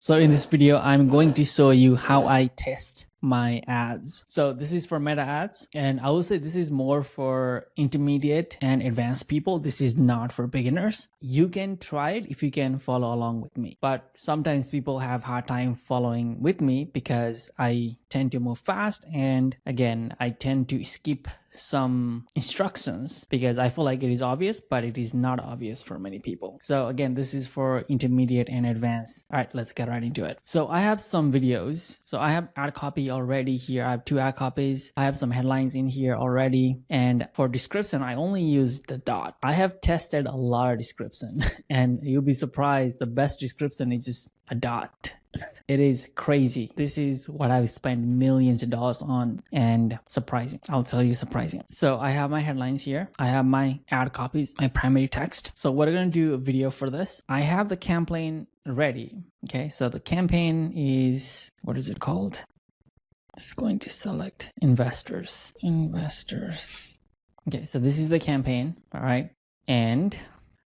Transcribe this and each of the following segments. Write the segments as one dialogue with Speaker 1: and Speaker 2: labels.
Speaker 1: So in this video, I'm going to show you how I test my ads. So this is for Meta ads, and I will say this is more for intermediate and advanced people. This is not for beginners. You can try it if you can follow along with me, but sometimes people have hard time following with me because I tend to move fast, and again, I tend to skip some instructions because I feel like it is obvious, but it is not obvious for many people. So again, this is for intermediate and advanced. All right, let's get right into it. So I have some videos. So I have ad copy already here. I have 2 ad copies. I have some headlines in here already. And for description, I only used the dot. I have tested a lot of description and you'll be surprised. The best description is just a dot. It is crazy. This is what I've spent millions of dollars on, and surprising. I'll tell you, surprising. So I have my headlines here. I have my ad copies, my primary text. So we're going to do a video for this. I have the campaign ready. Okay, so the campaign is, what is it called? It's going to select investors. Okay, so this is the campaign. All right. And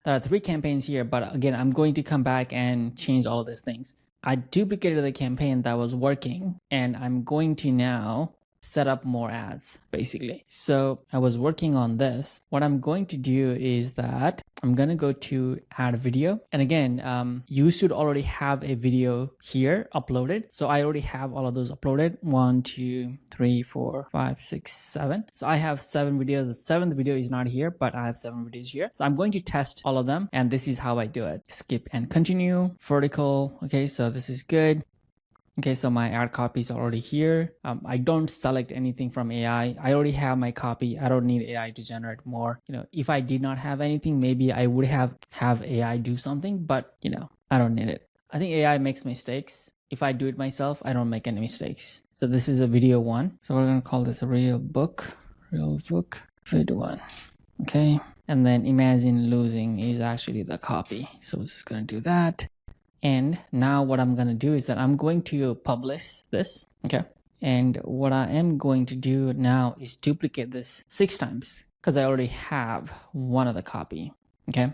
Speaker 1: there are 3 campaigns here, but again, I'm going to come back and change all of these things. I duplicated the campaign that was working, and I'm going to now set up more ads basically. So I was working on this. What I'm going to do is that I'm going to go to add video. And again, you should already have a video here uploaded. So I already have all of those uploaded. 1, 2, 3, 4, 5, 6, 7. So I have 7 videos. The 7th video is not here, but I have 7 videos here. So I'm going to test all of them. And this is how I do it. Skip and continue. Vertical. Okay, so this is good. Okay, so my ad copy is already here. I don't select anything from AI. I already have my copy. I don't need AI to generate more. If I did not have anything, maybe I would have AI do something, but I don't need it. I think AI makes mistakes. If I do it myself, I don't make any mistakes. So this is a video 1. So we're gonna call this a real book video 1. Okay, and then imagine losing is actually the copy. So we're just gonna do that. And now what I'm going to do is that I'm going to publish this. Okay. And what I am going to do now is duplicate this 6 times because I already have one of the copy. Okay.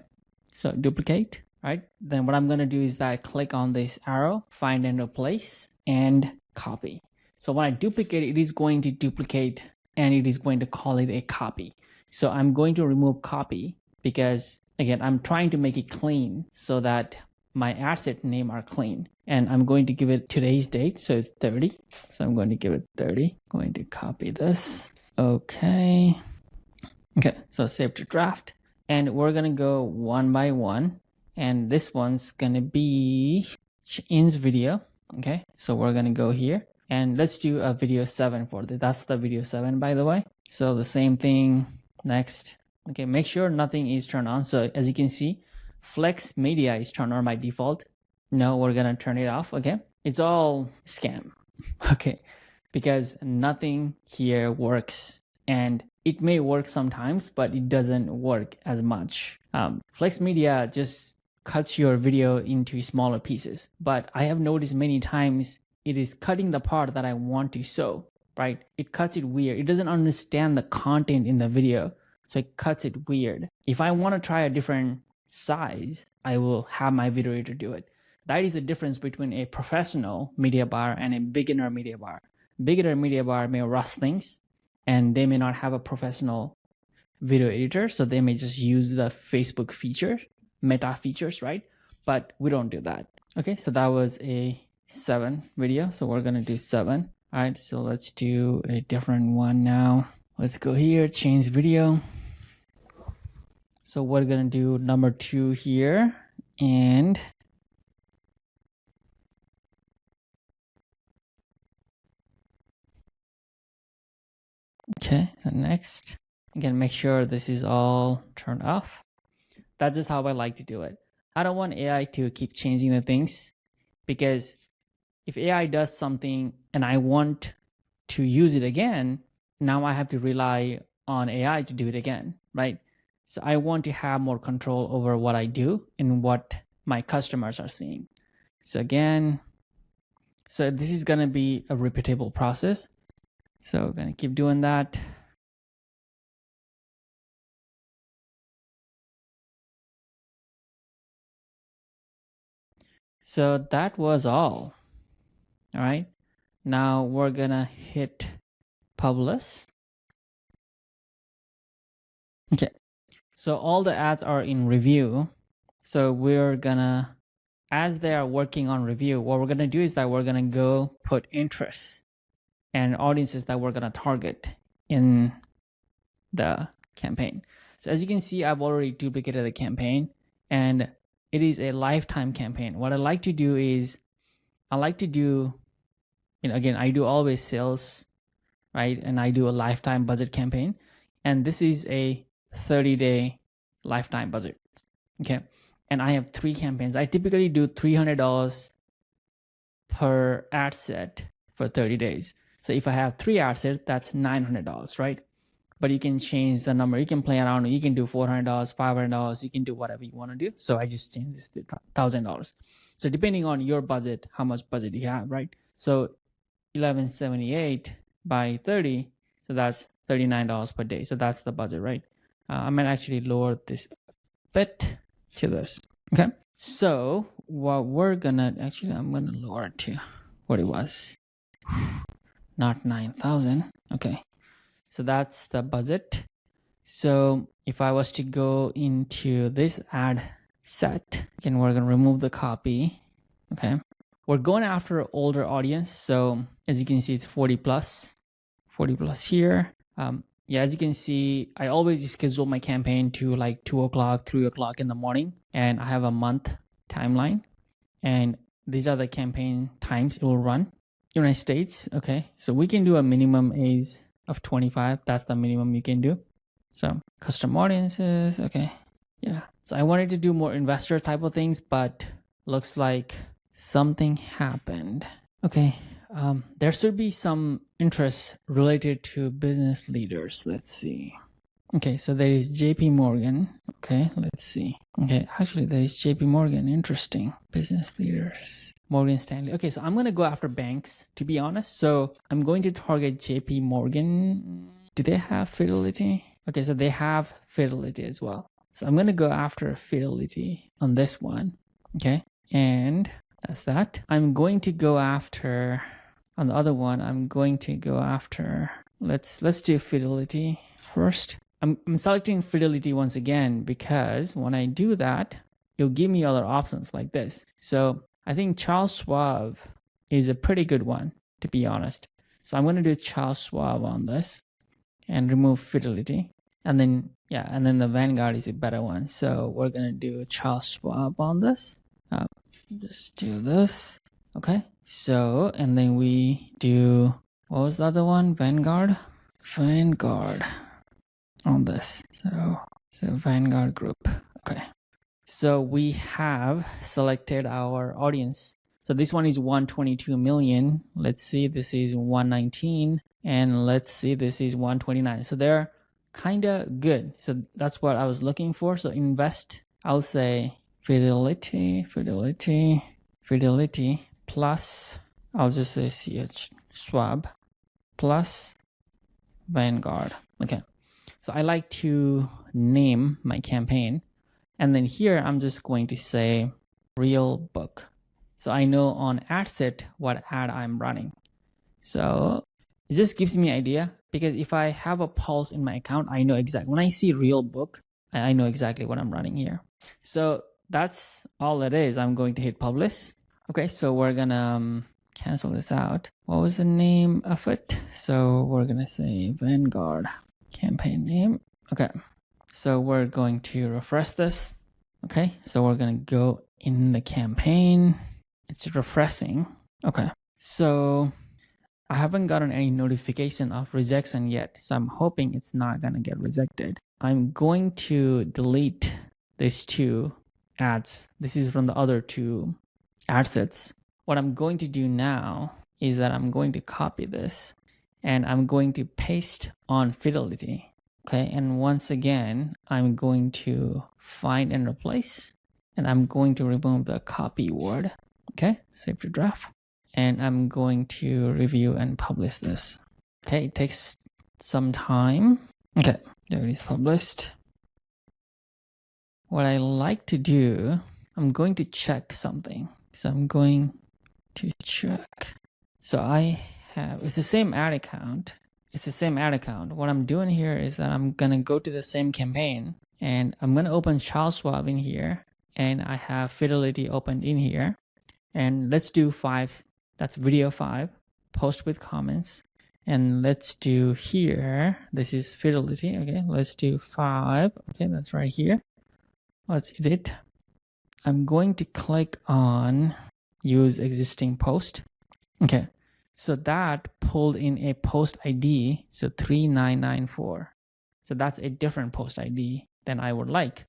Speaker 1: So duplicate, right? Then what I'm going to do is that I click on this arrow, find and replace, and copy. So when I duplicate, it is going to duplicate and it is going to call it a copy. So I'm going to remove copy because again, I'm trying to make it clean so that my asset name are clean, and I'm going to give it today's date. So it's 30. So I'm going to give it 30. Going to copy this. Okay. Okay. So save to draft, and we're going to go one by one. And this one's going to be In's video. Okay. So we're going to go here and let's do a video 7 for this. That's the video 7, by the way. So the same thing next. Okay. Make sure nothing is turned on. So as you can see, Flex Media is turned on by default. No, we're gonna turn it off. Okay, it's all scam. Okay, because nothing here works, and it may work sometimes, but it doesn't work as much. Flex Media just cuts your video into smaller pieces, but I have noticed many times it is cutting the part that I want to show. Right? It cuts it weird. It doesn't understand the content in the video, so it cuts it weird. If I want to try a different size, I will have my video editor do it. That is the difference between a professional media buyer and a beginner media buyer. Beginner media buyer may rush things and they may not have a professional video editor, so they may just use the Facebook feature, meta features, right? But we don't do that. Okay, so that was a 7 video. So we're gonna do 7. All right, so let's do a different one now. Let's go here, change video. So we're gonna do number 2 here, and okay, so next, again, make sure this is all turned off. That's just how I like to do it. I don't want AI to keep changing the things, because if AI does something and I want to use it again, now I have to rely on AI to do it again, right? So I want to have more control over what I do and what my customers are seeing. So again, so this is going to be a repeatable process. So we're going to keep doing that. So that was all. All right. Now we're gonna hit publish. Okay. So all the ads are in review. So we're gonna, as they are working on review, what we're gonna do is that we're gonna go put interests and audiences that we're gonna target in the campaign. So as you can see, I've already duplicated the campaign and it is a lifetime campaign. What I like to do is I like to do, again, I do always sales, right? And I do a lifetime budget campaign. And this is a 30-day lifetime budget. Okay. And I have 3 campaigns. I typically do $300 per ad set for 30 days. So if I have 3 ad sets, that's $900, right? But you can change the number. You can play around. You can do $400, $500. You can do whatever you want to do. So I just changed this to $1,000. So depending on your budget, how much budget you have, right? So 1178 by 30. So that's $39 per day. So that's the budget, right? I might actually lower this a bit to this. Okay. So what we're gonna actually, I'm gonna lower it to what it was, not 9,000. Okay. So that's the budget. So if I was to go into this ad set, again, we're gonna remove the copy. Okay. We're going after older audience. So as you can see, it's 40 plus here. Yeah, as you can see, I always schedule my campaign to like 2 o'clock, 3 o'clock in the morning. And I have a month timeline. And these are the campaign times it will run. United States. Okay. So we can do a minimum age of 25. That's the minimum you can do. So custom audiences. Okay. Yeah. So I wanted to do more investor type of things, but looks like something happened. Okay. There should be some interest related to business leaders. Let's see. Okay, so there is JP Morgan. Okay, let's see. Okay, actually there is JP Morgan. Interesting. Business leaders. Morgan Stanley. Okay, so I'm going to go after banks, to be honest. So I'm going to target JP Morgan. Do they have Fidelity? Okay, so they have Fidelity as well. So I'm going to go after Fidelity on this one. Okay, and that's that. I'm going to go after, on the other one, I'm going to go after, let's do Fidelity first. I'm selecting Fidelity once again because when I do that, it'll give me other options like this. So I think Charles Schwab is a pretty good one, to be honest. So I'm going to do Charles Schwab on this and remove Fidelity. And then, yeah, and then the Vanguard is a better one. So we're going to do Charles Schwab on this. Just do this. Okay. So, and then we do, what was the other one? Vanguard on this. So Vanguard Group. Okay. So we have selected our audience. So this one is 122 million. Let's see, this is 119. And let's see, this is 129. So they're kind of good. So that's what I was looking for. So invest, I'll say Fidelity plus, I'll just say CH Schwab plus Vanguard. Okay. So I like to name my campaign. And then here, I'm just going to say real book. So I know on ad set what ad I'm running. So it just gives me an idea, because if I have a pulse in my account, I know exactly. When I see real book, I know exactly what I'm running here. So that's all it is. I'm going to hit publish. Okay, so we're gonna cancel this out. What was the name of it? So we're gonna say Vanguard campaign name. Okay, so we're going to refresh this. Okay, so we're gonna go in the campaign. It's refreshing. Okay, so I haven't gotten any notification of rejection yet, so I'm hoping it's not gonna get rejected. I'm going to delete these 2 ads. This is from the other 2 ad sets. What I'm going to do now is that I'm going to copy this and I'm going to paste on Fidelity. Okay, and once again, I'm going to find and replace, and I'm going to remove the copy word. Okay, save to draft. And I'm going to review and publish this. Okay, it takes some time. Okay, there it is published. What I like to do, I'm going to check something. So I'm going to check. So I have, it's the same ad account. It's the same ad account. What I'm doing here is that I'm gonna go to the same campaign and I'm gonna open Charles Schwab in here, and I have Fidelity opened in here. And let's do 5. That's video 5, post with comments. And let's do here, this is Fidelity. Okay, let's do 5. Okay, that's right here. Let's edit. I'm going to click on use existing post. Okay, so that pulled in a post ID, so 3994. So that's a different post ID than I would like.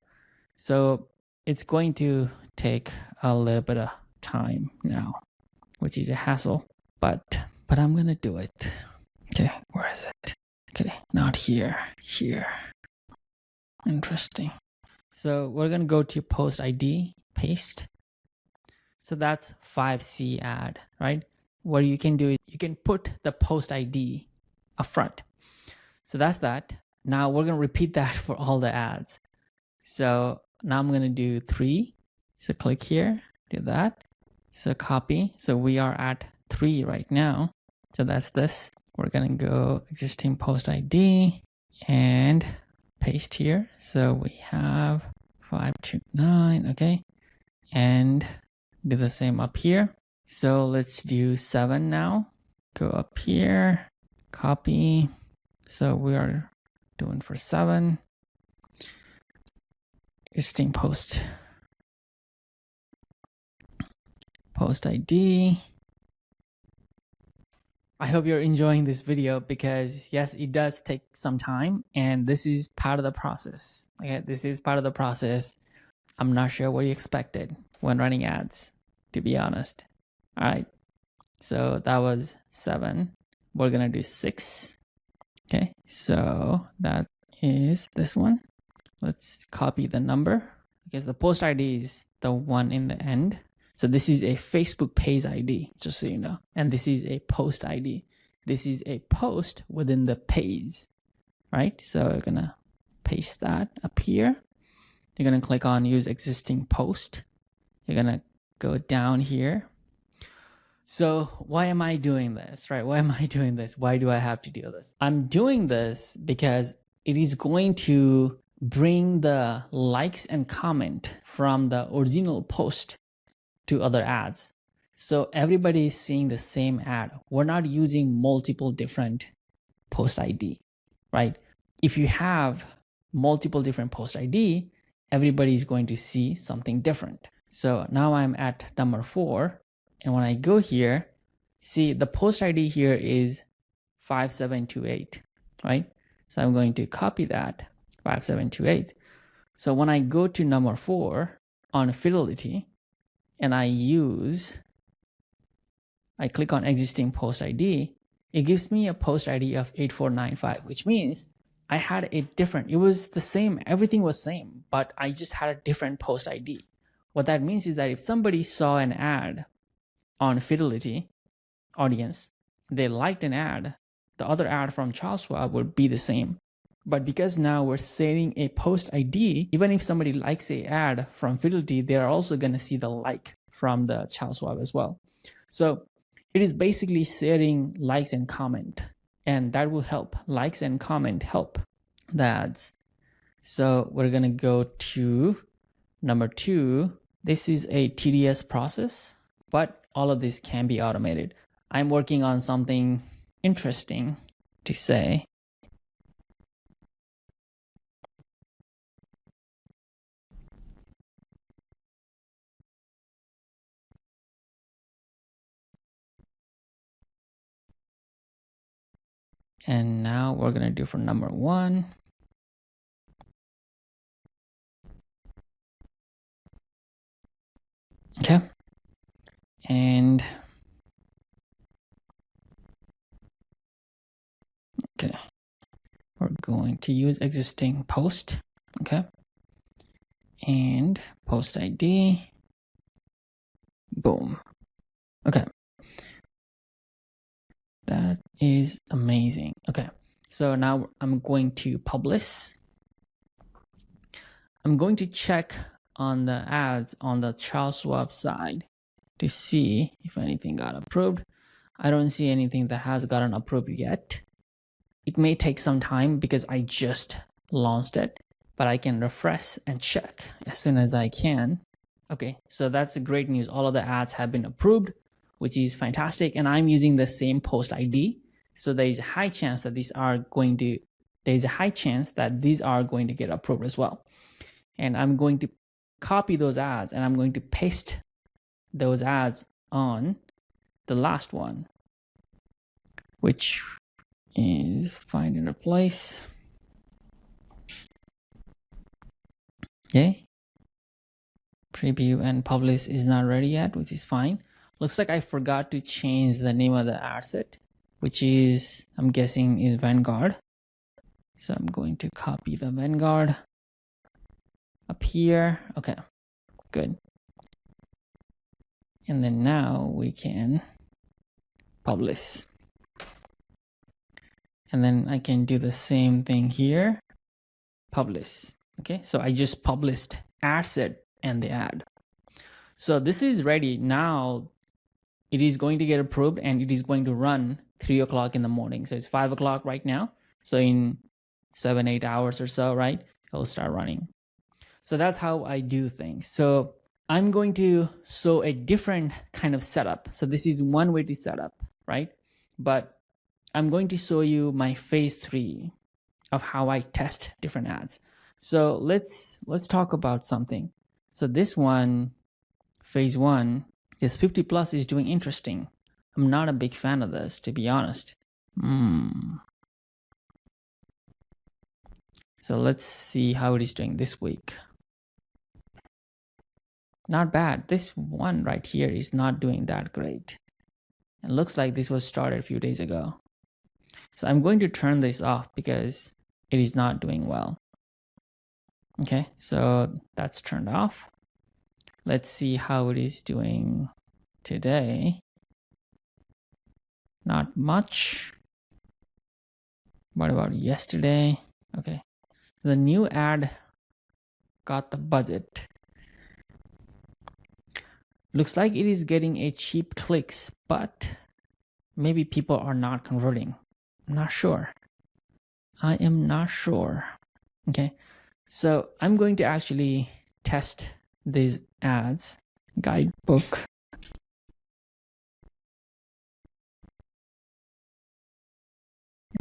Speaker 1: So it's going to take a little bit of time now, which is a hassle, but I'm gonna do it. Okay, where is it? Okay, not here, here. Interesting. So we're gonna go to post ID, paste. So that's 5C ad, right? What you can do is you can put the post ID up front. So that's that. Now we're gonna repeat that for all the ads. So now I'm gonna do 3. So click here, do that. So copy. So we are at 3 right now. So that's this. We're gonna go existing post ID and paste here. So we have 529, okay. And do the same up here. So let's do 7 now. Go up here, copy. So we are doing for 7. Existing post ID. I hope you're enjoying this video because yes, it does take some time and this is part of the process. Okay, this is part of the process. I'm not sure what you expected when running ads, to be honest. All right, so that was 7. We're gonna do 6. Okay, so that is this one. Let's copy the number because the post ID is the one in the end. So this is a Facebook page ID, just so you know. And this is a post ID. This is a post within the page, right? So we're gonna paste that up here. You're gonna click on use existing post. You're gonna go down here. So why am I doing this, right? Why am I doing this? Why do I have to do this? I'm doing this because it is going to bring the likes and comment from the original post to other ads. So everybody is seeing the same ad. We're not using multiple different post ID, right? If you have multiple different post ID, everybody is going to see something different. So now I'm at number 4. And when I go here, see the post ID here is 5728, right? So I'm going to copy that 5728. So when I go to number 4 on Fidelity and I click on existing post ID, it gives me a post ID of 8495, which means I had a different, it was the same, everything was same, but I just had a different post ID. What that means is that if somebody saw an ad on Fidelity audience, they liked an ad, the other ad from Charles Schwab would be the same. But because now we're setting a post ID, even if somebody likes a ad from Fidelity, they're also going to see the like from the Charles Schwab as well. So it is basically setting likes and comment, and that will help. Likes and comment help the ads. So we're going to go to number 2. This is a tedious process, but all of this can be automated. I'm working on something interesting to say. And now we're going to do for number 1. Okay. And okay, we're going to use existing post. Okay. And post ID. Boom. Okay. That is amazing. Okay. So now I'm going to publish. I'm going to check on the ads on the Charles Schwab side to see if anything got approved. I don't see anything that has gotten approved yet. It may take some time because I just launched it, but I can refresh and check as soon as I can. Okay, so that's great news. All of the ads have been approved, which is fantastic. And I'm using the same post ID. So there is a high chance that these are going to get approved as well. And I'm going to copy those ads and I'm going to paste those ads on the last one, which is find and replace. Okay. Preview and publish is not ready yet, which is fine. Looks like I forgot to change the name of the ad set, which is, I'm guessing, is Vanguard. So I'm going to copy the Vanguard up here. Okay, good. And then now we can publish. And then I can do the same thing here, publish. Okay, so I just published ad set and the ad. So this is ready. Now it is going to get approved and it is going to run 3 o'clock in the morning. So it's 5 o'clock right now. So in 7-8 hours or so, right, it'll start running. So that's how I do things. So I'm going to show a different kind of setup. So this is one way to set up, right? But I'm going to show you my phase 3 of how I test different ads. So let's talk about something. So this one, phase 1, this 50 plus is doing interesting. I'm not a big fan of this, to be honest. So let's see how it is doing this week. Not bad. This one right here is not doing that great. It looks like this was started a few days ago. So I'm going to turn this off because it is not doing well. Okay, so that's turned off. Let's see how it is doing today. Not much. What about yesterday? Okay, the new ad got the budget. Looks like it is getting a cheap clicks, but maybe people are not converting. I'm not sure. I am not sure. Okay, so I'm going to actually test these ads. Guidebook.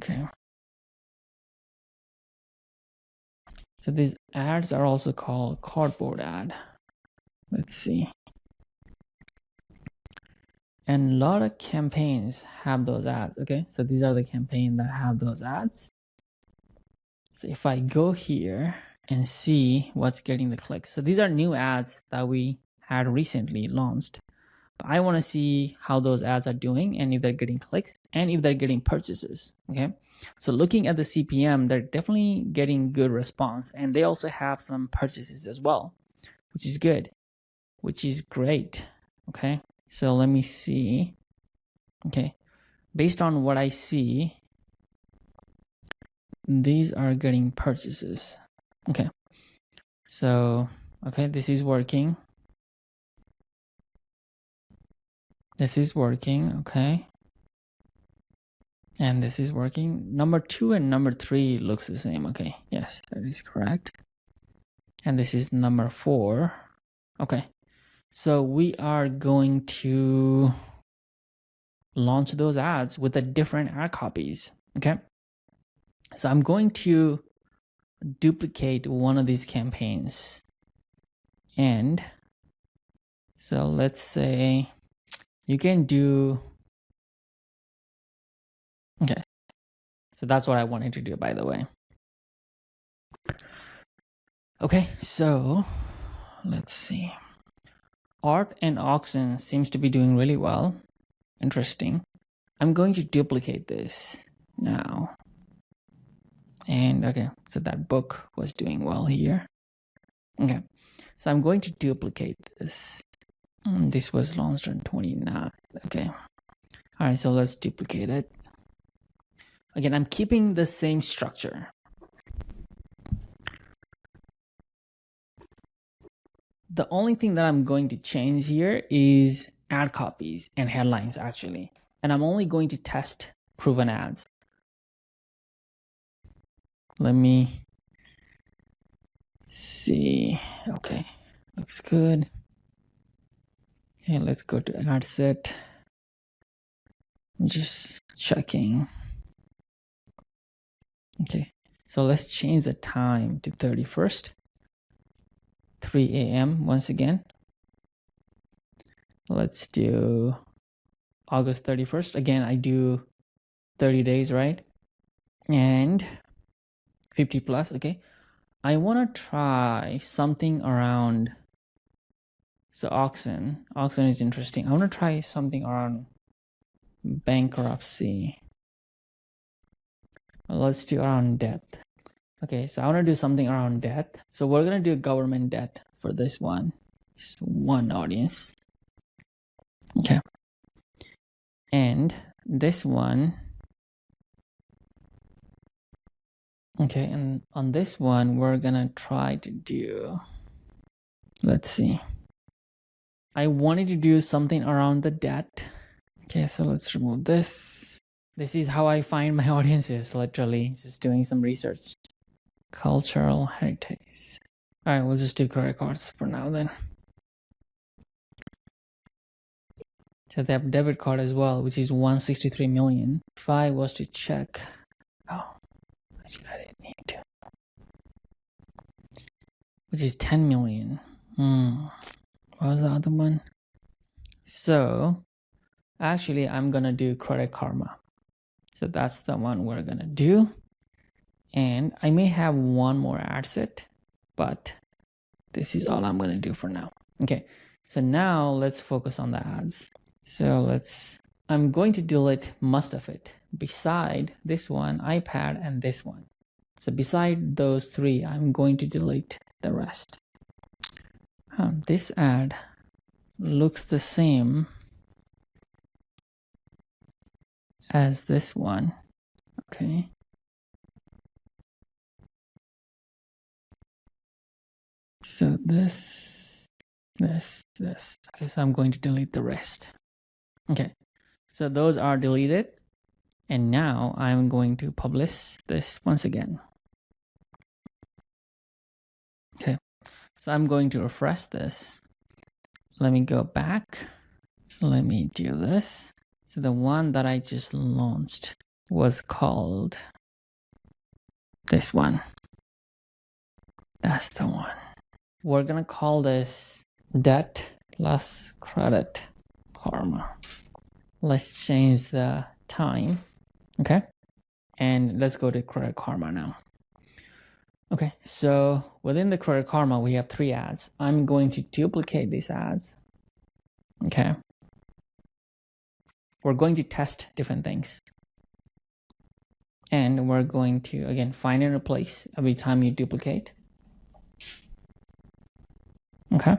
Speaker 1: Okay. So these ads are also called cardboard ad. Let's see. And a lot of campaigns have those ads. Okay, so these are the campaigns that have those ads. So if I go here and see what's getting the clicks. So these are new ads that we had recently launched. But I want to see how those ads are doing and if they're getting clicks and if they're getting purchases. Okay, so looking at the CPM, they're definitely getting good response, and they also have some purchases as well, which is good, which is great. Okay, so let me see. Okay, based on what I see, these are getting purchases. Okay, so okay, this is working. This is working. Okay, and this is working. Number 2 and number 3 looks the same. Okay, yes, that is correct. And this is number 4. Okay, so we are going to launch those ads with the different ad copies. Okay, so I'm going to duplicate one of these campaigns. And so let's say you can do, okay, so that's what I wanted to do, by the way. Okay, so let's see. Art and auction seems to be doing really well. Interesting. I'm going to duplicate this now. And okay, so that book was doing well here. Okay, so I'm going to duplicate this. This was launched on 29. Okay. All right, so let's duplicate it. Again, I'm keeping the same structure. The only thing that I'm going to change here is ad copies and headlines actually. And I'm only going to test proven ads. Let me see. Okay, looks good. Okay, let's go to ad set. Just checking. Okay, so let's change the time to 31st, 3 a.m. once again. Let's do August 31st. Again, I do 30 days, right? And 50 plus, okay. I want to try something around, so auction is interesting. I want to try something around bankruptcy. Let's do around debt. Okay, so I want to do something around debt. So we're going to do government debt for this one. Just one audience. Okay. And this one. Okay, and on this one, we're going to try to do, let's see. I wanted to do something around the debt. Okay, so let's remove this. This is how I find my audiences, literally, just doing some research. Cultural heritage. All right, we'll just do credit cards for now then. So they have debit card as well, which is 163 million. If I was to check, oh, I didn't need to. Which is 10 million. What was the other one? So actually, I'm gonna do Credit Karma. So that's the one we're gonna do. And I may have one more ad set, but this is all I'm gonna do for now. Okay, so now let's focus on the ads. So I'm going to delete most of it beside this one, iPad, and this one. So beside those three, I'm going to delete the rest. This ad looks the same as this one. Okay. So this. Okay, so I'm going to delete the rest. Okay, so those are deleted. And now I'm going to publish this once again. Okay, so I'm going to refresh this. Let me go back. Let me do this. So the one that I just launched was called this one. That's the one. We're going to call this debt plus credit karma. Let's change the time. Okay. And let's go to Credit Karma now. Okay, so within the Credit Karma, we have 3 ads. I'm going to duplicate these ads. Okay. We're going to test different things. And we're going to, again, find and replace every time you duplicate. Okay.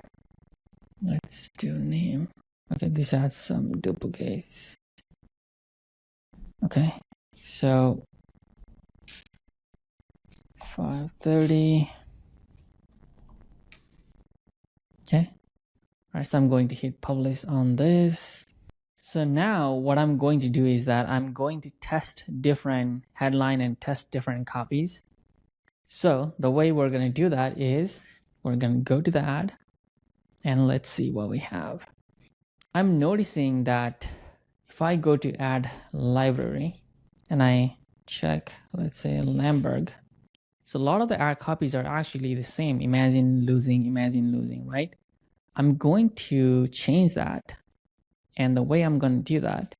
Speaker 1: Let's do name. Okay, this has some duplicates. Okay, so 530. Okay. All right, so I'm going to hit publish on this. So now what I'm going to do is that I'm going to test different headline and test different copies. So the way we're going to do that is we're going to go to the ad and let's see what we have. I'm noticing that if I go to ad library and I check, let's say Lamberg. So a lot of the ad copies are actually the same. Imagine losing, right? I'm going to change that. And the way I'm going to do that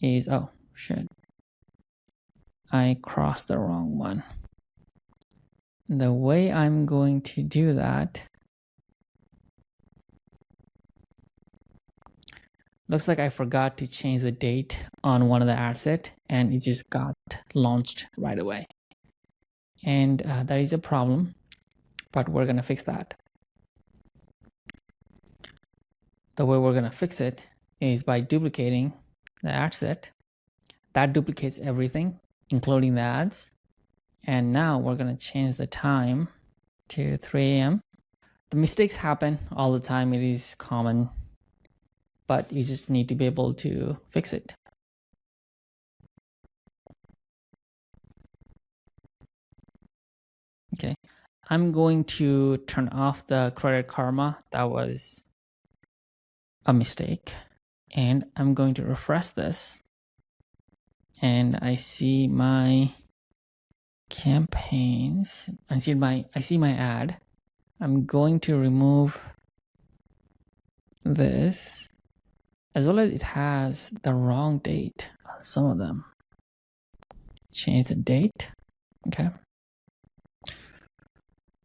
Speaker 1: is, oh, shit. I crossed the wrong one. The way I'm going to do that, looks like I forgot to change the date on one of the ad set and it just got launched right away. And that is a problem, but we're going to fix that. The way we're going to fix it is by duplicating the ad set. That duplicates everything, including the ads. And now we're going to change the time to 3 a.m. The mistakes happen all the time. It is common. but you just need to be able to fix it. Okay, I'm going to turn off the Credit Karma. That was a mistake. And I'm going to refresh this. And I see my campaigns. I see my ad. I'm going to remove this, as well as it has the wrong date on some of them. Change the date. Okay.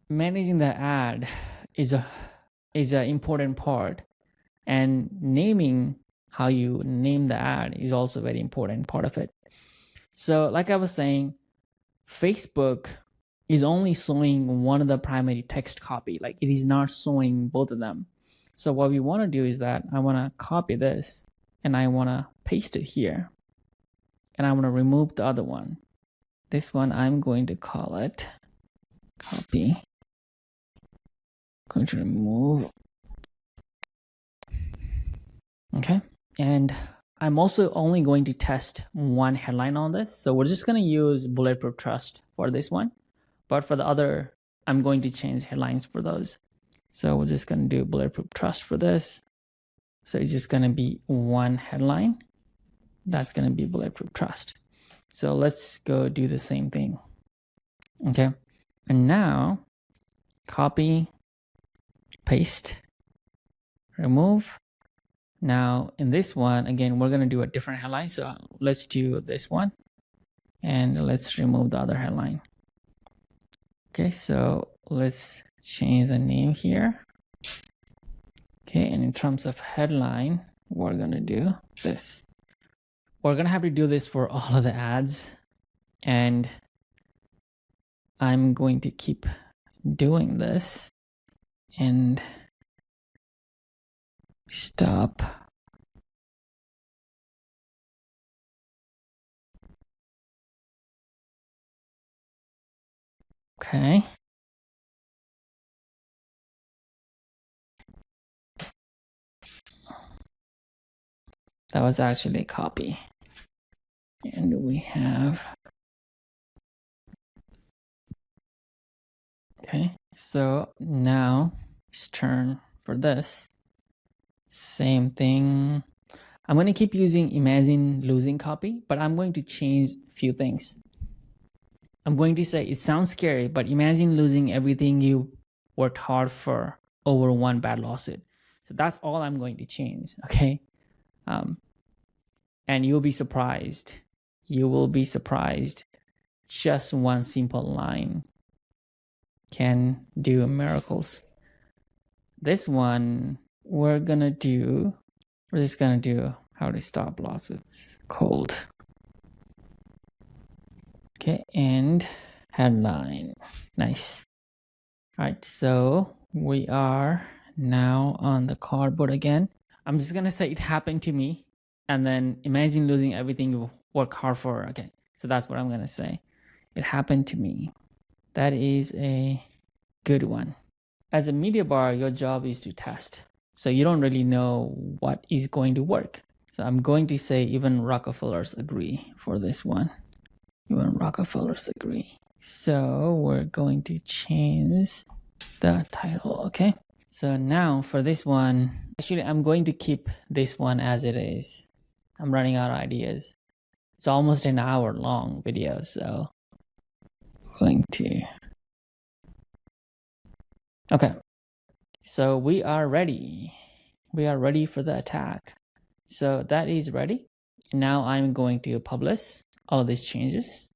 Speaker 1: Managing the ad is an important part, and naming how you name the ad is also a very important part of it. So like I was saying, Facebook is only showing one of the primary text copy, like it is not showing both of them. So what we want to do is that I want to copy this and I want to paste it here, and I want to remove the other one. This one I'm going to call it copy. Going to remove. Okay, and I'm also only going to test one headline on this, so we're just going to use Bulletproof Trust for this one, but for the other I'm going to change headlines for those. So we're just going to do Bulletproof Trust for this. So it's just going to be one headline. That's going to be Bulletproof Trust. So let's go do the same thing. Okay, and now copy, paste, remove. Now in this one, again, we're going to do a different headline. So let's do this one and let's remove the other headline. Okay, so let's change the name here. Okay, and in terms of headline, we're going to do this. We're going to have to do this for all of the ads, and I'm going to keep doing this and stop. Okay. That was actually a copy. And we have, okay, so now let's turn for this. Same thing. I'm going to keep using imagine losing copy, but I'm going to change a few things. I'm going to say it sounds scary, but imagine losing everything you worked hard for over one bad lawsuit. So that's all I'm going to change, okay? And you'll be surprised. You will be surprised. Just one simple line can do miracles. This one, we're just gonna do how to stop lawsuits cold. Okay, and headline. Nice. All right, so we are now on the cardboard again. I'm just gonna say it happened to me, and then imagine losing everything you work hard for. Okay, so that's what I'm gonna say. It happened to me. That is a good one. As a media buyer, your job is to test. So you don't really know what is going to work. So I'm going to say even Rockefellers agree for this one. Even Rockefellers agree. So we're going to change the title, okay? So now for this one, actually I'm going to keep this one as it is. I'm running out of ideas. It's almost an hour long video, so I'm going to. Okay, so we are ready. We are ready for the attack. So that is ready. Now I'm going to publish all of these changes.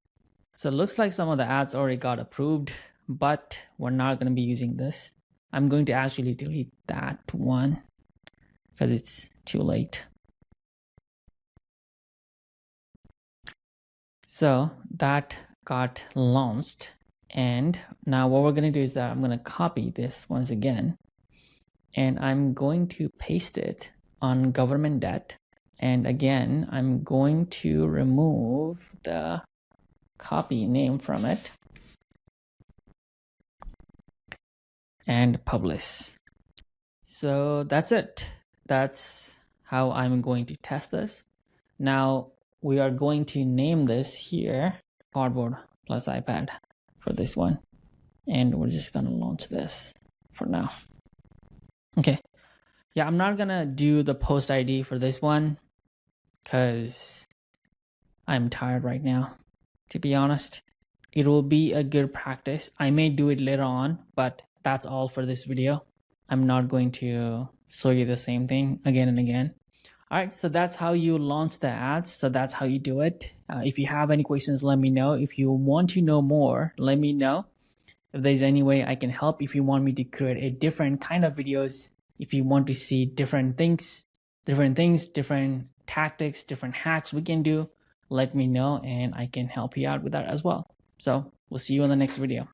Speaker 1: So it looks like some of the ads already got approved, but we're not going to be using this. I'm going to actually delete that one because it's too late. So that got launched. And now what we're going to do is that I'm going to copy this once again, and I'm going to paste it on government debt. And again, I'm going to remove the copy name from it and publish. So that's it. That's how I'm going to test this. Now we are going to name this here Cardboard plus iPad for this one, and we're just gonna launch this for now. Okay, yeah, I'm not gonna do the post ID for this one because I'm tired right now, to be honest. It will be a good practice. I may do it later on, but that's all for this video. I'm not going to show you the same thing again and again. All right, so that's how you launch the ads. So that's how you do it. If you have any questions, let me know. If you want to know more, let me know. If there's any way I can help, if you want me to create a different kind of videos, if you want to see different things, different tactics, different hacks we can do, let me know and I can help you out with that as well. So we'll see you in the next video.